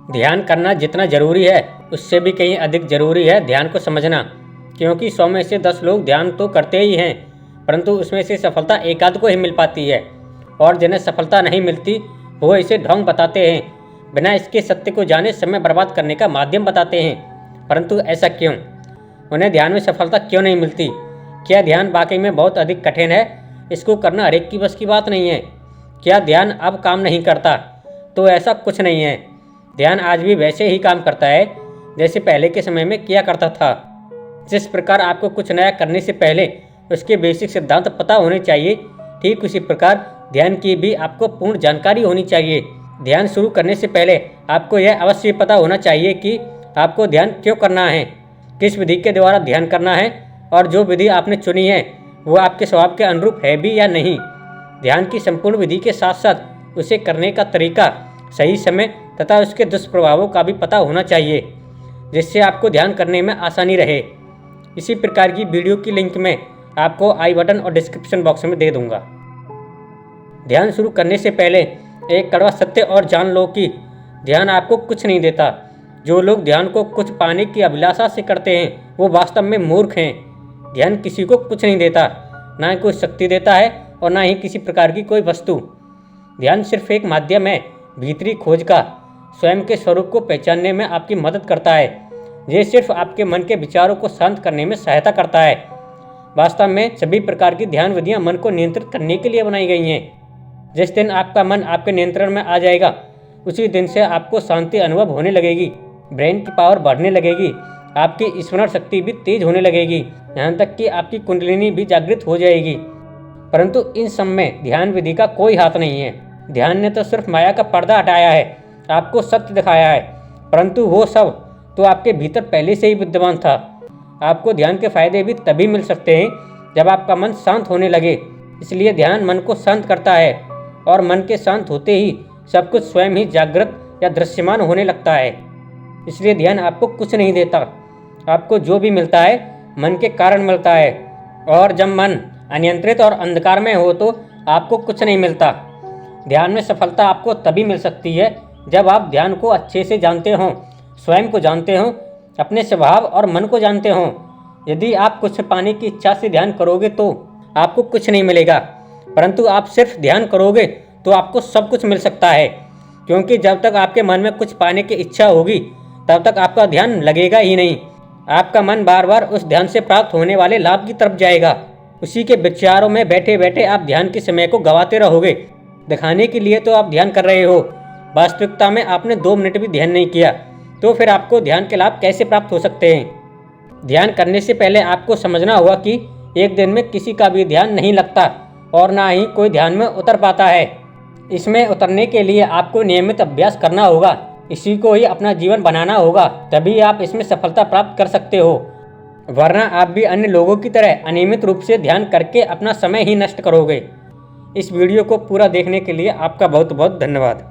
ध्यान करना जितना जरूरी है उससे भी कहीं अधिक जरूरी है ध्यान को समझना, क्योंकि 100 में से 10 लोग ध्यान तो करते ही हैं, परंतु उसमें से सफलता एक आध को ही मिल पाती है। और जिन्हें सफलता नहीं मिलती वो इसे ढोंग बताते हैं, बिना इसके सत्य को जाने समय बर्बाद करने का माध्यम बताते हैं। परंतु ऐसा क्यों? उन्हें ध्यान में सफलता क्यों नहीं मिलती? क्या ध्यान वाकई में बहुत अधिक कठिन है? इसको करना हर एक की बस की बात नहीं है। क्या ध्यान अब काम नहीं करता? तो ऐसा कुछ नहीं है। ध्यान आज भी वैसे ही काम करता है जैसे पहले के समय में किया करता था। जिस प्रकार आपको कुछ नया करने से पहले उसके बेसिक सिद्धांत पता होने चाहिए, ठीक उसी प्रकार ध्यान की भी आपको पूर्ण जानकारी होनी चाहिए। ध्यान शुरू करने से पहले आपको यह अवश्य पता होना चाहिए कि आपको ध्यान क्यों करना है, किस विधि के द्वारा ध्यान करना है और जो विधि आपने चुनी है वो आपके स्वभाव के अनुरूप है भी या नहीं। ध्यान की संपूर्ण विधि के साथ साथ उसे करने का तरीका, सही समय तथा उसके दुष्प्रभावों का भी पता होना चाहिए, जिससे आपको ध्यान करने में आसानी रहे। इसी प्रकार की वीडियो की लिंक मैं आपको आई बटन और डिस्क्रिप्शन बॉक्स में दे दूंगा। ध्यान शुरू करने से पहले एक कड़वा सत्य और जान लो कि ध्यान आपको कुछ नहीं देता। जो लोग ध्यान को कुछ पाने की अभिलाषा से करते हैं वो वास्तव में मूर्ख हैं। ध्यान किसी को कुछ नहीं देता, ना ही कोई शक्ति देता है और ना ही किसी प्रकार की कोई वस्तु। ध्यान सिर्फ एक माध्यम है भीतरी खोज का, स्वयं के स्वरूप को पहचानने में आपकी मदद करता है। ये सिर्फ आपके मन के विचारों को शांत करने में सहायता करता है। वास्तव में सभी प्रकार की ध्यान विधियां मन को नियंत्रित करने के लिए बनाई गई हैं। जिस दिन आपका मन आपके नियंत्रण में आ जाएगा उसी दिन से आपको शांति अनुभव होने लगेगी, ब्रेन की पावर बढ़ने लगेगी, आपकी स्मरण शक्ति भी तेज होने लगेगी, यहाँ तक कि आपकी कुंडलिनी भी जागृत हो जाएगी। परंतु इन सब में ध्यान विधि का कोई हाथ नहीं है। ध्यान ने तो सिर्फ माया का पर्दा हटाया है, आपको सत्य दिखाया है, परंतु वो सब तो आपके भीतर पहले से ही विद्यमान था। आपको ध्यान के फायदे भी तभी मिल सकते हैं जब आपका मन शांत होने लगे। इसलिए ध्यान मन को शांत करता है और मन के शांत होते ही सब कुछ स्वयं ही जागृत या दृश्यमान होने लगता है। इसलिए ध्यान आपको कुछ नहीं देता। आपको जो भी मिलता है मन के कारण मिलता है, और जब मन अनियंत्रित और अंधकार में हो तो आपको कुछ नहीं मिलता। ध्यान में सफलता आपको तभी मिल सकती है जब आप ध्यान को अच्छे से जानते हों, स्वयं को जानते हों, अपने स्वभाव और मन को जानते हों। यदि आप कुछ पाने की इच्छा से ध्यान करोगे तो आपको कुछ नहीं मिलेगा, परंतु आप सिर्फ ध्यान करोगे तो आपको सब कुछ मिल सकता है, क्योंकि जब तक आपके मन में कुछ पाने की इच्छा होगी तब तक आपका ध्यान लगेगा ही नहीं। आपका मन बार बार उस ध्यान से प्राप्त होने वाले लाभ की तरफ जाएगा। उसी के विचारों में बैठे बैठे आप ध्यान के समय को गंवाते रहोगे। दिखाने के लिए तो आप ध्यान कर रहे हो, वास्तविकता में आपने 2 मिनट भी ध्यान नहीं किया, तो फिर आपको ध्यान के लाभ कैसे प्राप्त हो सकते हैं? ध्यान करने से पहले आपको समझना होगा कि एक दिन में किसी का भी ध्यान नहीं लगता और ना ही कोई ध्यान में उतर पाता है। इसमें उतरने के लिए आपको नियमित अभ्यास करना होगा, इसी को ही अपना जीवन बनाना होगा, तभी आप इसमें सफलता प्राप्त कर सकते हो। वरना आप भी अन्य लोगों की तरह अनियमित रूप से ध्यान करके अपना समय ही नष्ट करोगे। इस वीडियो को पूरा देखने के लिए आपका बहुत बहुत धन्यवाद।